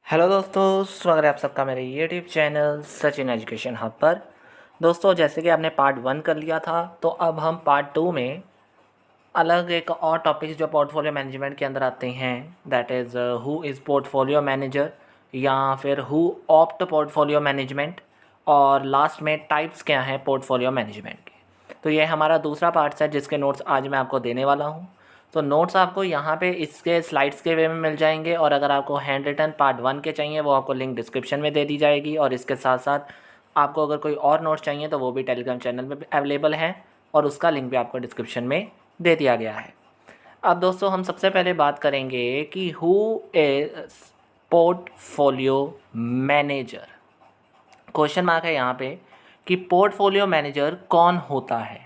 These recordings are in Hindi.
हेलो दोस्तों, स्वागत है आप सबका मेरे YouTube channel Sachin education hub पर। दोस्तों, जैसे कि आपने पार्ट 1 कर लिया था, तो अब हम पार्ट 2 में अलग एक और टॉपिक जो पोर्टफोलियो मैनेजमेंट के अंदर आते हैं, that is who is portfolio manager या फिर हु ऑप्ट पोर्टफोलियो मैनेजमेंट, और लास्ट में टाइप्स क्या हैं पोर्टफोलियो मैनेजमेंट के। तो ये हमारा दूसरा पार्ट है जिसके नोट्स आज मैं आपको देने वाला हूँ। तो नोट्स आपको यहाँ पे इसके स्लाइड्स के वे में मिल जाएंगे, और अगर आपको हैंड रिटन पार्ट 1 के चाहिए वो आपको लिंक डिस्क्रिप्शन में दे दी जाएगी, और इसके साथ साथ आपको अगर कोई और नोट्स चाहिए तो वो भी टेलीग्राम चैनल में अवेलेबल हैं, और उसका लिंक भी आपको डिस्क्रिप्शन में दे दिया गया है। अब दोस्तों, हम सबसे पहले बात करेंगे कि who is portfolio manager. Question mark है यहाँ पे कि पोर्टफोलियो मैनेजर कौन होता है।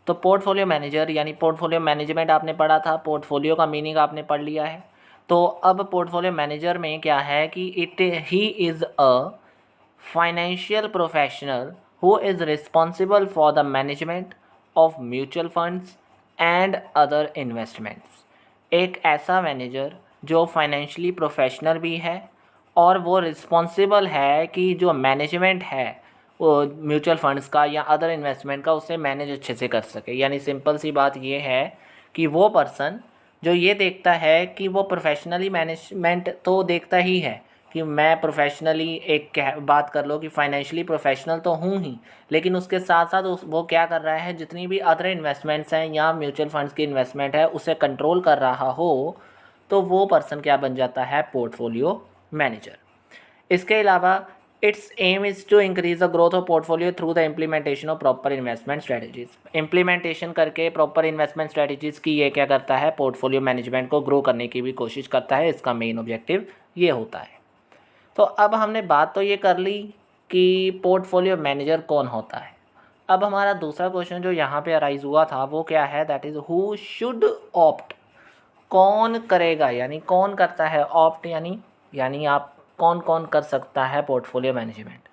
तो पोर्टफोलियो मैनेजर यानी पोर्टफोलियो मैनेजमेंट आपने पढ़ा था, पोर्टफोलियो का मीनिंग आपने पढ़ लिया है। तो अब पोर्टफोलियो मैनेजर में क्या है कि he is a financial professional who is responsible for the management of mutual funds and other investments. एक ऐसा मैनेजर जो फाइनेंशियली प्रोफेशनल भी है और वो रिस्पॉन्सिबल है कि जो मैनेजमेंट है वो म्यूचुअल फंड्स का या अदर इन्वेस्टमेंट का उसे मैनेज अच्छे से कर सके। यानी सिंपल सी बात ये है कि वो पर्सन जो ये देखता है कि वो प्रोफेशनली मैनेजमेंट तो देखता ही है कि मैं प्रोफेशनली एक बात कर लो कि फाइनेंशियली प्रोफेशनल तो हूँ ही, लेकिन उसके साथ साथ वो क्या कर रहा है, जितनी भी अदर इन्वेस्टमेंट्स हैं या म्यूचुअल फंड्स की इन्वेस्टमेंट है उसे कंट्रोल कर रहा हो, तो वो पर्सन क्या बन जाता है, पोर्टफोलियो मैनेजर। इसके अलावा its aim is to increase the growth of portfolio through the implementation of proper investment strategies. Implementation करके प्रॉपर इन्वेस्टमेंट स्ट्रेटजीज की ये क्या करता है, पोर्टफोलियो मैनेजमेंट को ग्रो करने की भी कोशिश करता है। इसका मेन ऑब्जेक्टिव ये होता है। तो अब हमने बात तो ये कर ली कि पोर्टफोलियो मैनेजर कौन होता है। अब हमारा दूसरा क्वेश्चन जो यहाँ पे अराइज हुआ था वो क्या है, that is who should opt. कौन करेगा, यानी कौन करता है ऑप्ट, यानी आप कौन कौन कर सकता है पोर्टफोलियो मैनेजमेंट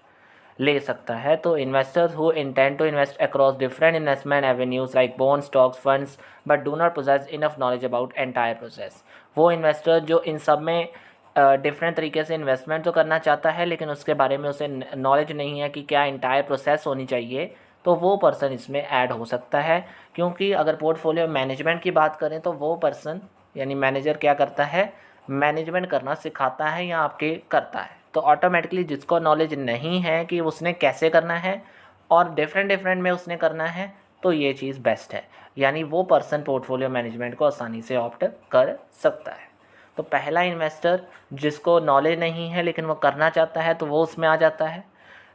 ले सकता है। तो investors who intend to invest across different investment avenues like bond, stocks, funds but do not possess enough knowledge about entire process. वो इन्वेस्टर जो इन सब में डिफरेंट तरीके से इन्वेस्टमेंट तो करना चाहता है लेकिन उसके बारे में उसे नॉलेज नहीं है कि क्या इंटायर प्रोसेस होनी चाहिए, तो वो पर्सन इसमें ऐड हो सकता है। क्योंकि अगर पोर्टफोलियो मैनेजमेंट की बात करें तो वो पर्सन यानी मैनेजर क्या करता है, मैनेजमेंट करना सिखाता है या आपके करता है। तो ऑटोमेटिकली जिसको नॉलेज नहीं है कि उसने कैसे करना है और डिफरेंट में उसने करना है, तो ये चीज़ बेस्ट है, यानी वो पर्सन पोर्टफोलियो मैनेजमेंट को आसानी से ऑप्ट कर सकता है। तो पहला इन्वेस्टर जिसको नॉलेज नहीं है लेकिन वो करना चाहता है तो वो उसमें आ जाता है।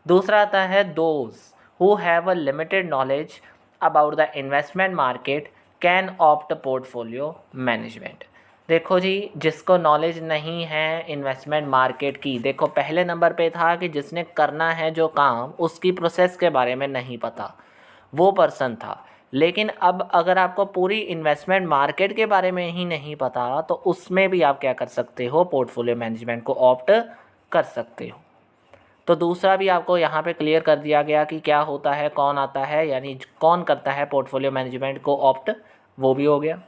दूसरा आता है those who have a limited knowledge about the investment market can opt portfolio management. देखो जी, जिसको नॉलेज नहीं है इन्वेस्टमेंट मार्केट की, देखो पहले नंबर पे था कि जिसने करना है जो काम उसकी प्रोसेस के बारे में नहीं पता, वो पर्सन था। लेकिन अब अगर आपको पूरी इन्वेस्टमेंट मार्केट के बारे में ही नहीं पता तो उसमें भी आप क्या कर सकते हो, पोर्टफोलियो मैनेजमेंट को ऑप्ट कर सकते हो। तो दूसरा भी आपको यहाँ पे क्लियर कर दिया गया कि क्या होता है, कौन आता है, यानी कौन करता है पोर्टफोलियो मैनेजमेंट को ऑप्ट, वो भी हो गया।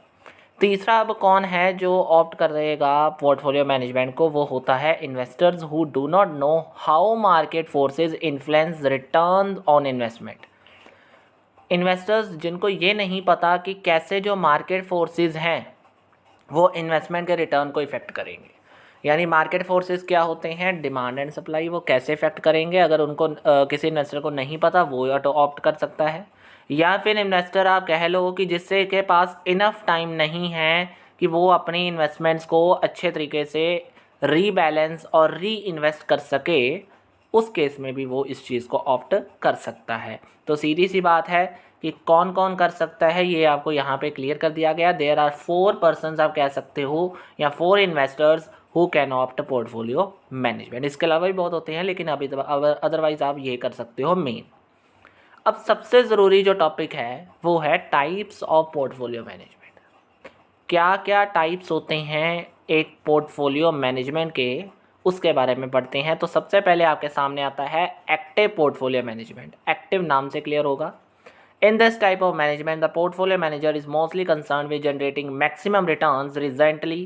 तीसरा अब कौन है जो ऑप्ट कर रहेगा पोर्टफोलियो मैनेजमेंट को, वो होता है investors who do not know how market forces influence return on investment. Investors जिनको ये नहीं पता कि कैसे जो मार्केट फोर्सेस हैं वो इन्वेस्टमेंट के रिटर्न को इफ़ेक्ट करेंगे। यानी मार्केट फोर्सेस क्या होते हैं, डिमांड एंड सप्लाई, वो कैसे इफेक्ट करेंगे, अगर उनको किसी इन्वेस्टर को नहीं पता वो ऑटो ऑप्ट कर सकता है। या फिर इन्वेस्टर आप कह लो कि जिससे के पास इनफ टाइम नहीं है कि वो अपनी इन्वेस्टमेंट्स को अच्छे तरीके से रीबैलेंस और री इन्वेस्ट कर सके, उस केस में भी वो इस चीज़ को ऑप्ट कर सकता है। तो सीधी सी बात है कि कौन कौन कर सकता है ये आपको यहाँ पे क्लियर कर दिया गया। देयर आर 4 पर्सन्स आप कह सकते हो या 4 investors who can opt portfolio management. इसके अलावा भी बहुत होते हैं लेकिन अभी अदरवाइज आप ये कर सकते हो मेन। अब सबसे ज़रूरी जो टॉपिक है वो है टाइप्स ऑफ पोर्टफोलियो मैनेजमेंट। क्या क्या टाइप्स होते हैं एक पोर्टफोलियो मैनेजमेंट के, उसके बारे में पढ़ते हैं। तो सबसे पहले आपके सामने आता है एक्टिव पोर्टफोलियो मैनेजमेंट। एक्टिव नाम से क्लियर होगा। In this type of management, the portfolio manager is mostly concerned with generating maximum returns. Recently,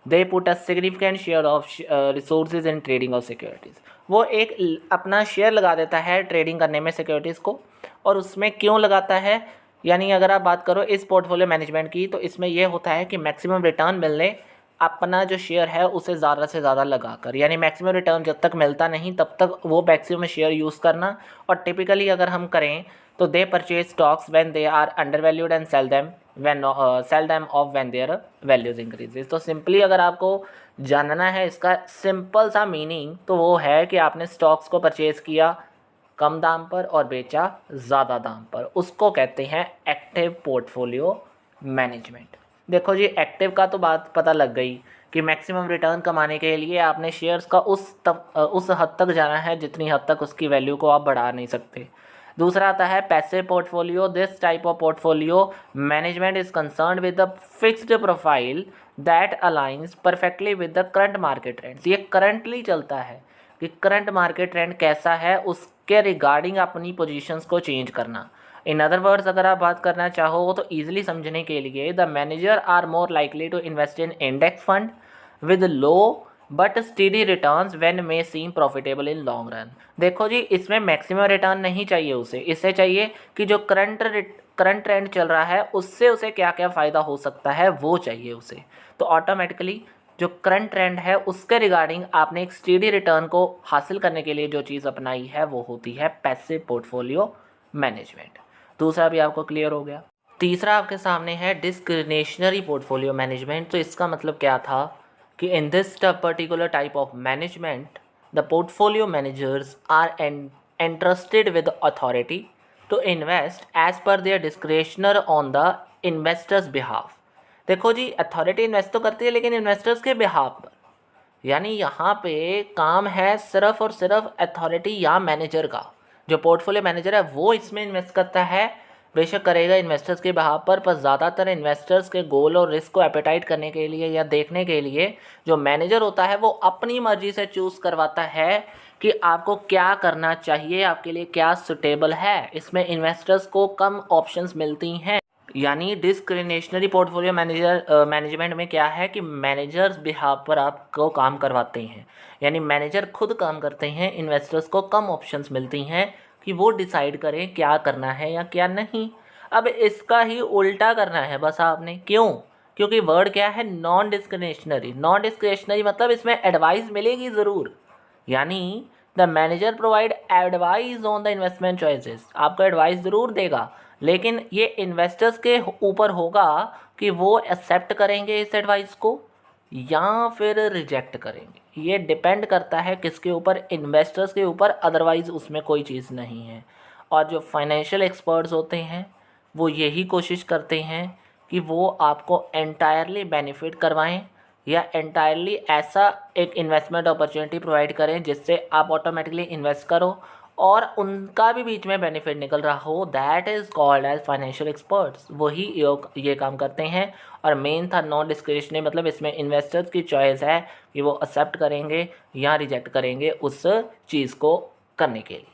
they put a significant share of resources in trading of securities. वो एक अपना शेयर लगा देता है ट्रेडिंग करने में सिक्योरिटीज़ को। और उसमें क्यों लगाता है, यानी अगर आप बात करो इस पोर्टफोलियो मैनेजमेंट की, तो इसमें यह होता है कि मैक्सिमम रिटर्न मिलने अपना जो शेयर है उसे ज़्यादा से ज़्यादा लगाकर, यानी मैक्सिमम रिटर्न जब तक मिलता नहीं तब तक वो मैक्सिमम शेयर यूज़ करना। और टिपिकली अगर हम करें तो they purchase stocks when they are under valued and sell them off when their values increases. तो सिंपली अगर आपको जानना है इसका सिंपल सा मीनिंग, तो वो है कि आपने स्टॉक्स को परचेज किया कम दाम पर और बेचा ज़्यादा दाम पर, उसको कहते हैं एक्टिव पोर्टफोलियो मैनेजमेंट। देखो जी, एक्टिव का तो बात पता लग गई कि मैक्सिमम रिटर्न कमाने के लिए आपने शेयर्स का उस हद तक जाना है जितनी हद तक उसकी वैल्यू को आप बढ़ा नहीं सकते। दूसरा आता है passive portfolio. This type of portfolio management is concerned with the fixed profile that aligns perfectly with the current market trends. ये करंटली चलता है कि करंट मार्केट ट्रेंड कैसा है उसके रिगार्डिंग अपनी पोजीशंस को चेंज करना। इन अदर वर्ड्स अगर आप बात करना चाहो तो ईजिली समझने के लिए the manager are more likely to invest in index fund with low but steady returns when may seem profitable in long run. देखो जी, इसमें मैक्सिमम रिटर्न नहीं चाहिए उसे, इससे चाहिए कि जो करंट ट्रेंड चल रहा है उससे उसे क्या क्या फ़ायदा हो सकता है वो चाहिए उसे। तो ऑटोमेटिकली जो करंट ट्रेंड है उसके रिगार्डिंग आपने एक स्टीडी रिटर्न को हासिल करने के लिए जो चीज़ अपनाई है वो होती है पैसिव पोर्टफोलियो मैनेजमेंट। दूसरा भी आपको क्लियर हो गया। तीसरा आपके सामने है डिस्क्रिशनरी पोर्टफोलियो मैनेजमेंट। तो इसका मतलब क्या था कि in this particular type of management the portfolio managers are entrusted with authority to invest as per their discretion on the investors behalf। देखो जी, अथॉरिटी इन्वेस्ट तो करती है लेकिन इन्वेस्टर्स के बिहाफ पर, यानी यहाँ पे काम है सिर्फ और सिर्फ अथॉरिटी या मैनेजर का। जो पोर्टफोलियो मैनेजर है वो इसमें इन्वेस्ट करता है, बेशक करेगा इन्वेस्टर्स के बिहाफ पर ज़्यादातर इन्वेस्टर्स के गोल और रिस्क को एपेटाइट करने के लिए या देखने के लिए जो मैनेजर होता है वो अपनी मर्जी से चूज़ करवाता है कि आपको क्या करना चाहिए, आपके लिए क्या सुटेबल है। इसमें इन्वेस्टर्स को कम ऑप्शंस मिलती हैं। यानी डिस्क्रिशनरी पोर्टफोलियो मैनेजमेंट में क्या है कि मैनेजर्स बिहाफ पर आपको काम करवाते हैं, यानी मैनेजर खुद काम करते हैं, इन्वेस्टर्स को कम ऑप्शंस मिलती हैं कि वो डिसाइड करें क्या करना है या क्या नहीं। अब इसका ही उल्टा करना है बस आपने। क्यों? क्योंकि वर्ड क्या है, नॉन डिस्क्रिशनरी। नॉन डिस्क्रिशनरी मतलब इसमें एडवाइस मिलेगी ज़रूर, यानी the manager provide advice on the investment choices. आपको एडवाइस ज़रूर देगा लेकिन ये इन्वेस्टर्स के ऊपर होगा कि वो एक्सेप्ट करेंगे इस एडवाइस को या फिर रिजेक्ट करेंगे। ये डिपेंड करता है किसके ऊपर, इन्वेस्टर्स के ऊपर, अदरवाइज़ उसमें कोई चीज़ नहीं है। और जो फाइनेंशियल एक्सपर्ट्स होते हैं वो यही कोशिश करते हैं कि वो आपको एंटायरली बेनिफिट करवाएं या एंटायरली ऐसा एक इन्वेस्टमेंट अपॉर्चुनिटी प्रोवाइड करें जिससे आप ऑटोमेटिकली इन्वेस्ट करो और उनका भी बीच में बेनिफिट निकल रहा हो। That is called as financial experts. वही ये काम करते हैं। और मेन था नॉन डिस्क्रिशनरी, मतलब इसमें इन्वेस्टर्स की चॉइस है कि वो एक्सेप्ट करेंगे या रिजेक्ट करेंगे उस चीज़ को करने के लिए।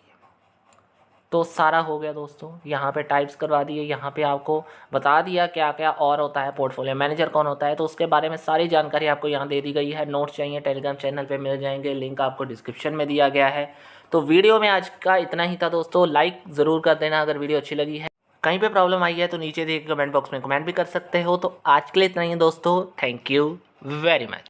तो सारा हो गया दोस्तों, यहाँ पे टाइप्स करवा दिए, यहाँ पे आपको बता दिया क्या क्या और होता है, पोर्टफोलियो मैनेजर कौन होता है, तो उसके बारे में सारी जानकारी आपको यहाँ दे दी गई है। नोट्स चाहिए टेलीग्राम चैनल पे मिल जाएंगे, लिंक आपको डिस्क्रिप्शन में दिया गया है। तो वीडियो में आज का इतना ही था दोस्तों। लाइक ज़रूर कर देना अगर वीडियो अच्छी लगी है। कहीं पे प्रॉब्लम आई है तो नीचे दिए कमेंट बॉक्स में कमेंट भी कर सकते हो। तो आज के लिए इतना ही है दोस्तों। Thank you very much.